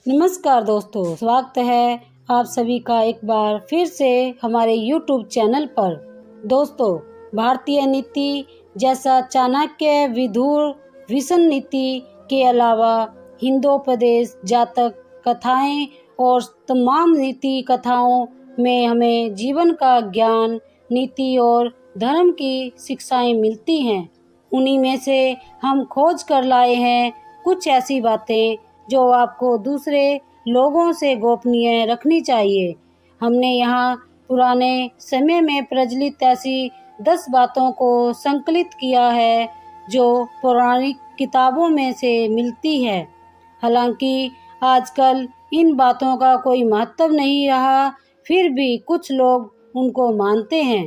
नमस्कार दोस्तों, स्वागत है आप सभी का एक बार फिर से हमारे YouTube चैनल पर। दोस्तों, भारतीय नीति जैसा चाणक्य, विदुर, विशन नीति के अलावा हिंदोपदेश, जातक कथाएं और तमाम नीति कथाओं में हमें जीवन का ज्ञान, नीति और धर्म की शिक्षाएं मिलती हैं। उन्हीं में से हम खोज कर लाए हैं कुछ ऐसी बातें जो आपको दूसरे लोगों से गोपनीय रखनी चाहिए। हमने यहाँ पुराने समय में प्रचलित ऐसी 10 बातों को संकलित किया है जो पौराणिक किताबों में से मिलती है। हालांकि आजकल इन बातों का कोई महत्व नहीं रहा, फिर भी कुछ लोग उनको मानते हैं।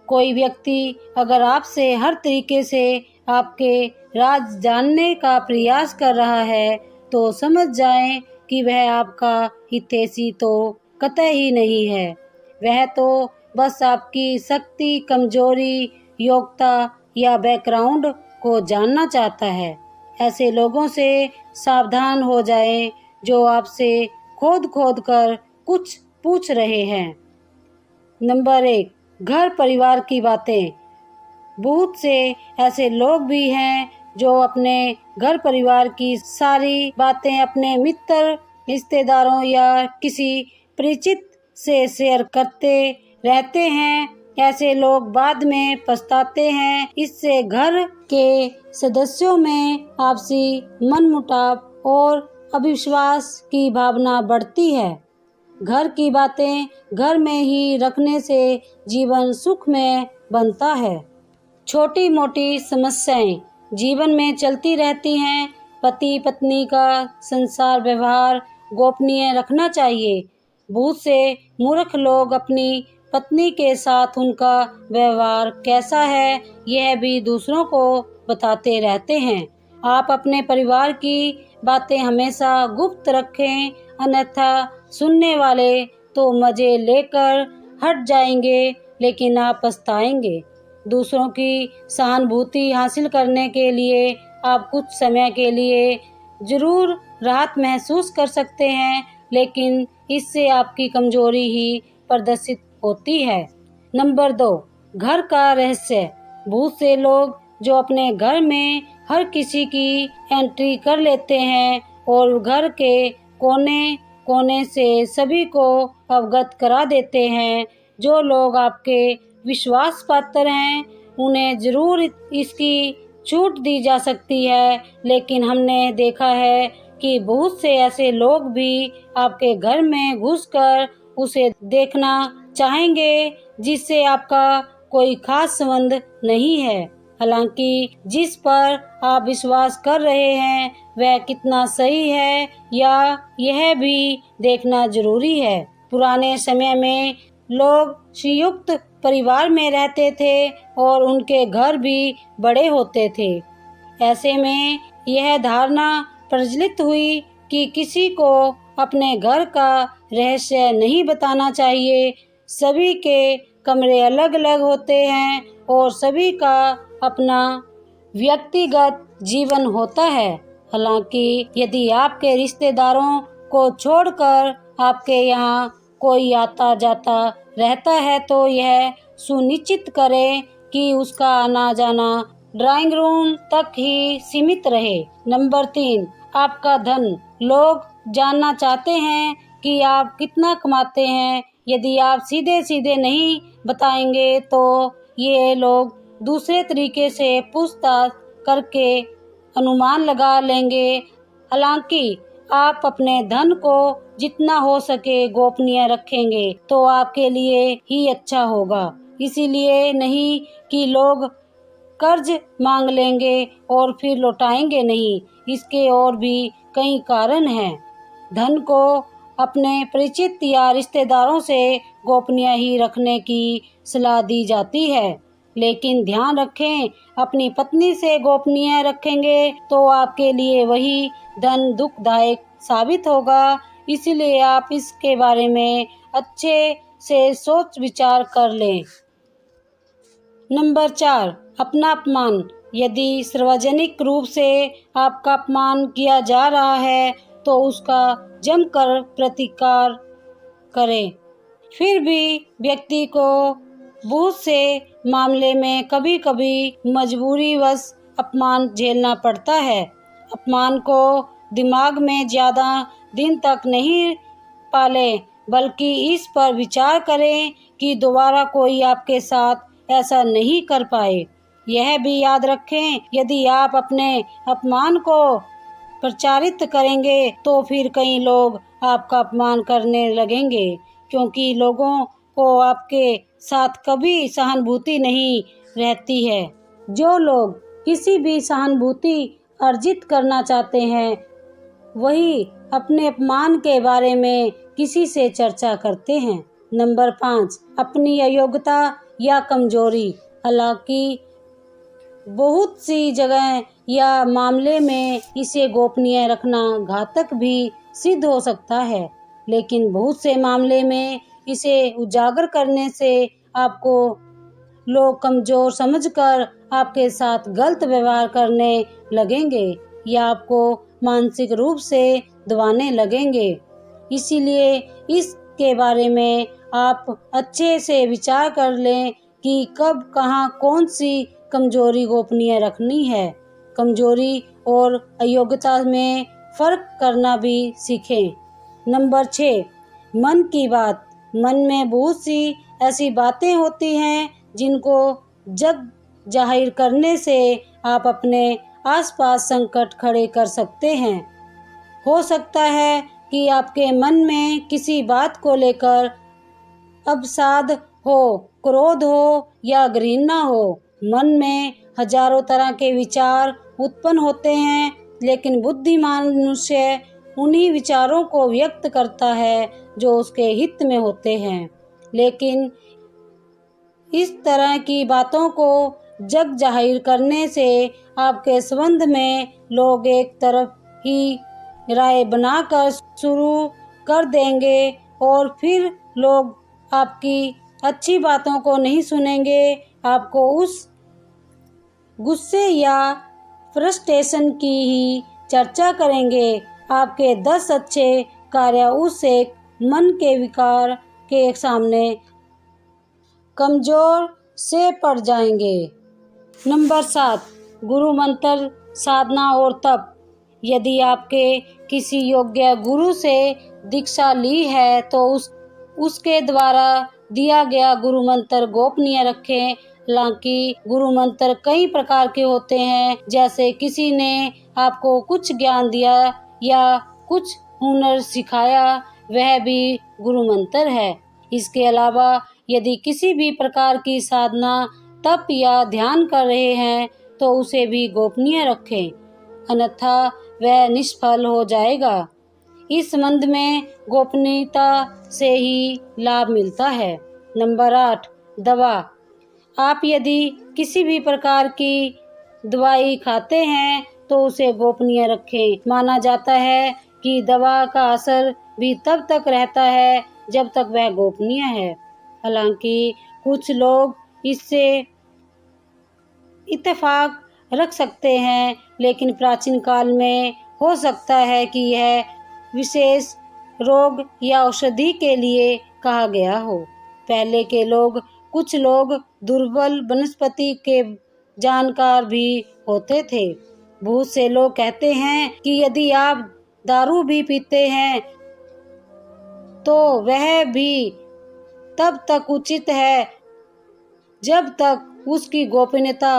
कोई व्यक्ति अगर आपसे हर तरीके से आपके राज जानने का प्रयास कर रहा है तो समझ जाएं कि वह आपका हितैषी तो कतई ही नहीं है। वह तो बस आपकी शक्ति, कमजोरी, योग्यता या बैकग्राउंड को जानना चाहता है। ऐसे लोगों से सावधान हो जाएं जो आपसे खोद खोद कर कुछ पूछ रहे हैं। नंबर 1, घर परिवार की बातें। बहुत से ऐसे लोग भी हैं जो अपने घर परिवार की सारी बातें अपने मित्र, रिश्तेदारों या किसी परिचित से शेयर करते रहते हैं। ऐसे लोग बाद में पछताते हैं। इससे घर के सदस्यों में आपसी मनमुटाव और अविश्वास की भावना बढ़ती है। घर की बातें घर में ही रखने से जीवन सुखमय बनता है। छोटी मोटी समस्याएं जीवन में चलती रहती हैं। पति पत्नी का संसार व्यवहार गोपनीय रखना चाहिए। बहुत से मूर्ख लोग अपनी पत्नी के साथ उनका व्यवहार कैसा है यह भी दूसरों को बताते रहते हैं। आप अपने परिवार की बातें हमेशा गुप्त रखें, अन्यथा सुनने वाले तो मजे लेकर हट जाएंगे लेकिन आप पछताएंगे। दूसरों की सहानुभूति हासिल करने के लिए आप कुछ समय के लिए जरूर राहत महसूस कर सकते हैं, लेकिन इससे आपकी कमजोरी ही प्रदर्शित होती है। नंबर 2, घर का रहस्य। बहुत से लोग जो अपने घर में हर किसी की एंट्री कर लेते हैं और घर के कोने कोने से सभी को अवगत करा देते हैं। जो लोग आपके विश्वास पात्र हैं उन्हें जरूर इसकी छूट दी जा सकती है, लेकिन हमने देखा है कि बहुत से ऐसे लोग भी आपके घर में घुसकर उसे देखना चाहेंगे जिससे आपका कोई खास संबंध नहीं है। हालांकि जिस पर आप विश्वास कर रहे हैं वह कितना सही है या यह भी देखना जरूरी है। पुराने समय में लोग संयुक्त परिवार में रहते थे और उनके घर भी बड़े होते थे। ऐसे में यह धारणा प्रचलित हुई कि किसी को अपने घर का रहस्य नहीं बताना चाहिए। सभी के कमरे अलग अलग होते हैं और सभी का अपना व्यक्तिगत जीवन होता है। हालांकि यदि आपके रिश्तेदारों को छोड़कर आपके यहाँ कोई आता जाता रहता है तो यह सुनिश्चित करें कि उसका आना जाना ड्राइंग रूम तक ही सीमित रहे। नंबर 3, आपका धन। लोग जानना चाहते हैं कि आप कितना कमाते हैं। यदि आप सीधे सीधे नहीं बताएंगे तो ये लोग दूसरे तरीके से पूछताछ करके अनुमान लगा लेंगे। हालांकि आप अपने धन को जितना हो सके गोपनीय रखेंगे तो आपके लिए ही अच्छा होगा। इसीलिए नहीं कि लोग कर्ज मांग लेंगे और फिर लौटाएंगे नहीं। इसके और भी कई कारण हैं। धन को अपने परिचित या रिश्तेदारों से गोपनीय ही रखने की सलाह दी जाती है, लेकिन ध्यान रखें अपनी पत्नी से गोपनीय रखेंगे तो आपके लिए वही धन दुखदायक साबित होगा। इसलिए आप इसके बारे में अच्छे से सोच विचार कर लें। नंबर 4, अपना अपमान। यदि सार्वजनिक रूप से आपका अपमान किया जा रहा है तो उसका जमकर प्रतिकार करें। फिर भी व्यक्ति को बहुत से मामले में कभी कभी मजबूरीवश अपमान झेलना पड़ता है। अपमान को दिमाग में ज़्यादा दिन तक नहीं पालें, बल्कि इस पर विचार करें कि दोबारा कोई आपके साथ ऐसा नहीं कर पाए। यह भी याद रखें, यदि आप अपने अपमान को प्रचारित करेंगे तो फिर कई लोग आपका अपमान करने लगेंगे, क्योंकि लोगों को आपके साथ कभी सहानुभूति नहीं रहती है। जो लोग किसी भी सहानुभूति अर्जित करना चाहते हैं वही अपने अपमान के बारे में किसी से चर्चा करते हैं। नंबर 5, अपनी अयोग्यता या कमजोरी। हालांकि बहुत सी जगह या मामले में इसे गोपनीय रखना घातक भी सिद्ध हो सकता है, लेकिन बहुत से मामले में इसे उजागर करने से आपको लोग कमजोर समझकर आपके साथ गलत व्यवहार करने लगेंगे या आपको मानसिक रूप से दबाने लगेंगे। इसीलिए इसके बारे में आप अच्छे से विचार कर लें कि कब कहाँ कौन सी कमजोरी गोपनीय रखनी है। कमजोरी और अयोग्यता में फर्क करना भी सीखें। नंबर 6, मन की बात। मन में बहुत सी ऐसी बातें होती हैं जिनको जग जाहिर करने से आप अपने आसपास संकट खड़े कर सकते हैं। हो सकता है कि आपके मन में किसी बात को लेकर अवसाद हो, क्रोध हो या घृणा हो। मन में हजारों तरह के विचार उत्पन्न होते हैं, लेकिन बुद्धिमान मनुष्य उन्हीं विचारों को व्यक्त करता है जो उसके हित में होते हैं। लेकिन इस तरह की बातों को जग जाहिर करने से आपके संबंध में लोग एक तरफ ही राय बनाकर शुरू कर देंगे और फिर लोग आपकी अच्छी बातों को नहीं सुनेंगे। आपको उस गुस्से या फ्रस्ट्रेशन की ही चर्चा करेंगे। आपके 10 अच्छे कार्य उस एक मन के विकार के सामने कमजोर से पड़ जाएंगे। नंबर 7, गुरु मंत्र साधना और तप। यदि आपके किसी योग्य गुरु से दीक्षा ली है तो उसके द्वारा दिया गया गुरु मंत्र गोपनीय रखें। हालांकि गुरु मंत्र कई प्रकार के होते हैं, जैसे किसी ने आपको कुछ ज्ञान दिया या कुछ हुनर सिखाया, वह भी गुरु मंत्र है। इसके अलावा यदि किसी भी प्रकार की साधना, तप या ध्यान कर रहे हैं तो उसे भी गोपनीय रखें, अन्यथा वह निष्फल हो जाएगा। इस संबंध में गोपनीयता से ही लाभ मिलता है। नंबर 8, दवा। आप यदि किसी भी प्रकार की दवाई खाते हैं तो उसे गोपनीय रखें। माना जाता है कि दवा का असर भी तब तक रहता है जब तक वह गोपनीय है। हालांकि कुछ लोग इससे इत्तेफाक रख सकते हैं, लेकिन प्राचीन काल में हो सकता है कि यह विशेष रोग या औषधि के लिए कहा गया हो। पहले के लोग, कुछ लोग दुर्बल वनस्पति के जानकार भी होते थे। बहुत से लोग कहते हैं कि यदि आप दारू भी पीते हैं तो वह भी तब तक उचित है जब तक उसकी गोपनीयता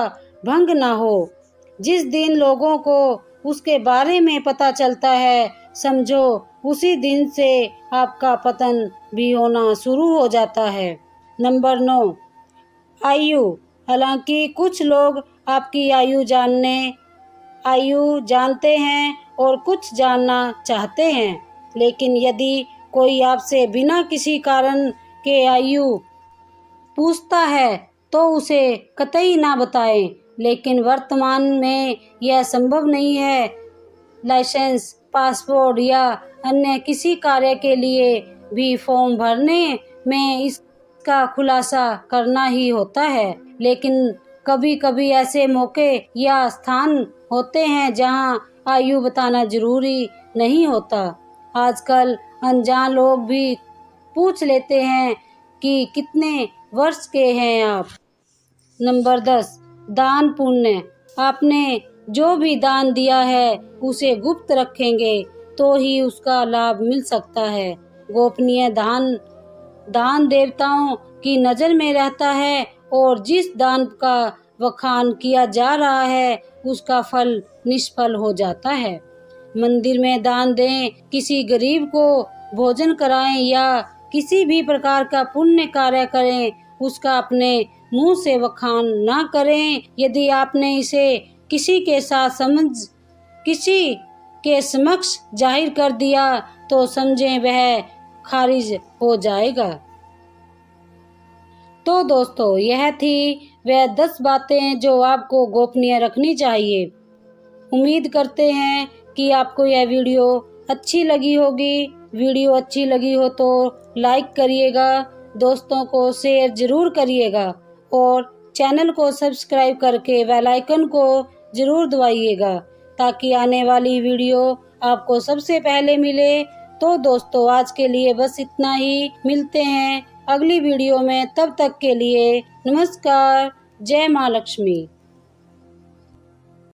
भंग न हो। जिस दिन लोगों को उसके बारे में पता चलता है, समझो उसी दिन से आपका पतन भी होना शुरू हो जाता है। नंबर 9, आयु। हालांकि कुछ लोग आपकी आयु जानते हैं और कुछ जानना चाहते हैं, लेकिन यदि कोई आपसे बिना किसी कारण के आयु पूछता है तो उसे कतई ना बताएं। लेकिन वर्तमान में यह संभव नहीं है। लाइसेंस, पासपोर्ट या अन्य किसी कार्य के लिए भी फॉर्म भरने में इसका खुलासा करना ही होता है। लेकिन कभी कभी ऐसे मौके या स्थान होते हैं जहां आयु बताना जरूरी नहीं होता। आजकल अनजान लोग भी पूछ लेते हैं कि कितने वर्ष के हैं आप। नंबर 10, दान पुण्य। आपने जो भी दान दिया है उसे गुप्त रखेंगे तो ही उसका लाभ मिल सकता है। गोपनीय दान दान देवताओं की नज़र में रहता है और जिस दान का बखान किया जा रहा है उसका फल निष्फल हो जाता है। मंदिर में दान दें, किसी गरीब को भोजन कराएं या किसी भी प्रकार का पुण्य कार्य करें, उसका अपने मुंह से बखान ना करें। यदि आपने इसे किसी के साथ किसी के समक्ष जाहिर कर दिया तो समझें वह खारिज हो जाएगा। तो दोस्तों, यह थी वह 10 बातें जो आपको गोपनीय रखनी चाहिए। उम्मीद करते हैं कि आपको यह वीडियो अच्छी लगी होगी। वीडियो अच्छी लगी हो तो लाइक करिएगा, दोस्तों को शेयर ज़रूर करिएगा और चैनल को सब्सक्राइब करके बेल आइकन को ज़रूर दबाइएगा ताकि आने वाली वीडियो आपको सबसे पहले मिले। तो दोस्तों, आज के लिए बस इतना ही। मिलते हैं अगली वीडियो में, तब तक के लिए नमस्कार। जय माँ लक्ष्मी।